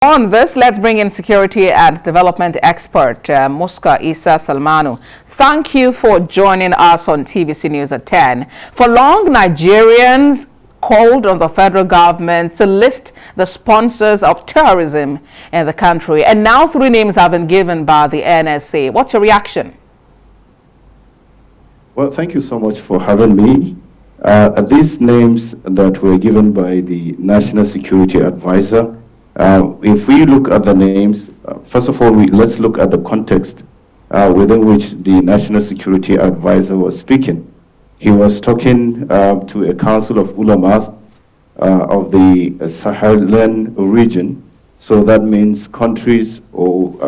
On this, let's bring in security and development expert Musqa Isah Salmanu. Thank you for joining us on TVC News at 10. For long, Nigerians called on the federal government to list the sponsors of terrorism in the country, and now 3 names have been given by the NSA. What's your reaction? Well, thank you so much for having me. These names that were given by the National Security Advisor, if we look at the names, first of all, let's look at the context within which the National Security Advisor was speaking. He was talking to a council of ulamas of the Sahel region. So that means countries of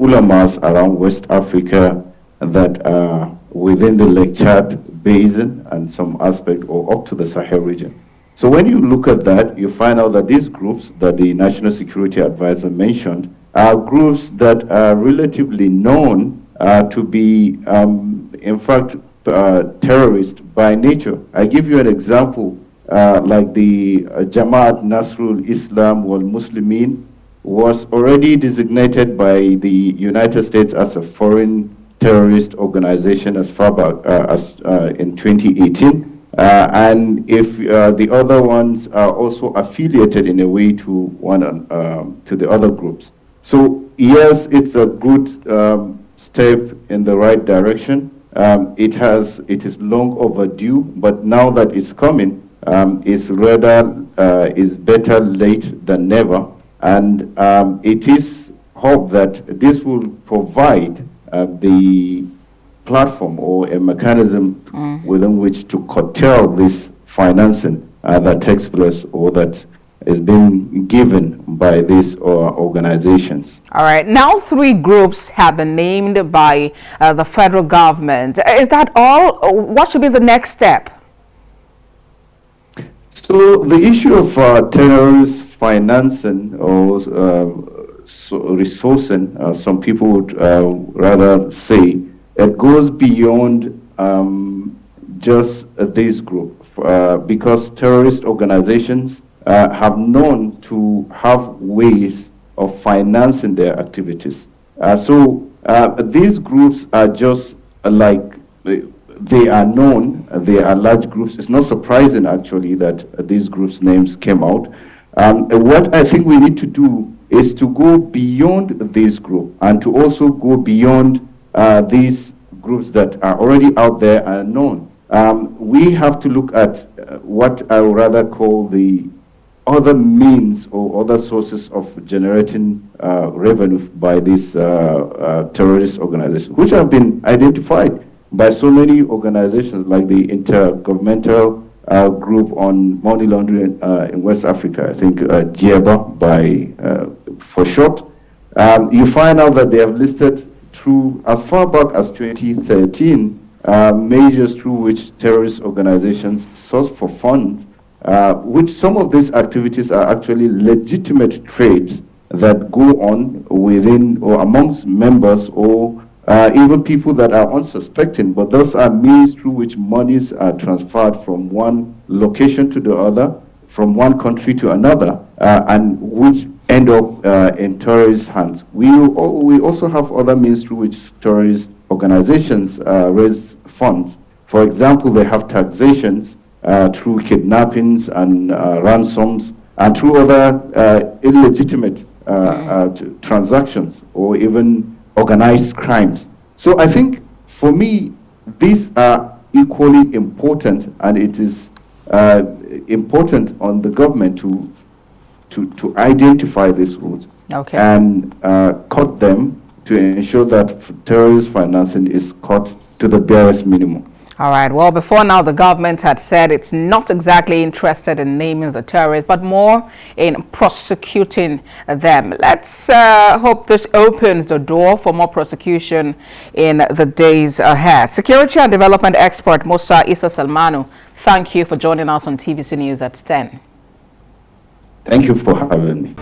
ulamas around West Africa that are within the Lake Chad basin and some aspect or up to the Sahel region. So when you look at that, you find out that these groups that the National Security Advisor mentioned are groups that are relatively known to be, in fact, terrorist by nature. I give you an example, like the Jamaat Nasrul Islam wal Muslimin was already designated by the United States as a foreign terrorist organization as far back as in 2018. And if the other ones are also affiliated in a way to to the other groups. So yes, it's a good step in the right direction. It is long overdue, but now that it's coming, is better late than never. And it is hope that this will provide the platform or a mechanism within which to curtail this financing that takes place or that is being given by these organizations. All right. Now 3 groups have been named by the federal government. Is that all? What should be the next step? So the issue of terrorist financing or resourcing, some people would rather say, it goes beyond just this group because terrorist organizations have known to have ways of financing their activities. So these groups are just like, they are known, they are large groups. It's not surprising actually that these groups' names came out. What I think we need to do is to go beyond this group and to also go beyond these groups that are already out there and known. We have to look at what I would rather call the other means or other sources of generating revenue by these terrorist organizations, which have been identified by so many organizations like the Intergovernmental Group on Money Laundering in West Africa, I think GIEBA for short. You find out that they have listed through as far back as 2013 measures through which terrorist organizations source for funds, which some of these activities are actually legitimate trades that go on within or amongst members or even people that are unsuspecting, but those are means through which monies are transferred from one location to the other, from one country to another, and which end up in terrorist hands. We also have other means through which terrorist organizations raise funds. For example, they have taxations through kidnappings and ransoms and through other illegitimate transactions or even organized crimes. So I think for me, these are equally important, and it is important on the government to identify these routes and cut them to ensure that terrorist financing is cut to the barest minimum. All right. Well, before now, the government had said it's not exactly interested in naming the terrorists, but more in prosecuting them. Let's hope this opens the door for more prosecution in the days ahead. Security and development expert Musqa Isah Salmanu, thank you for joining us on TVC News at 10. Thank you for having me.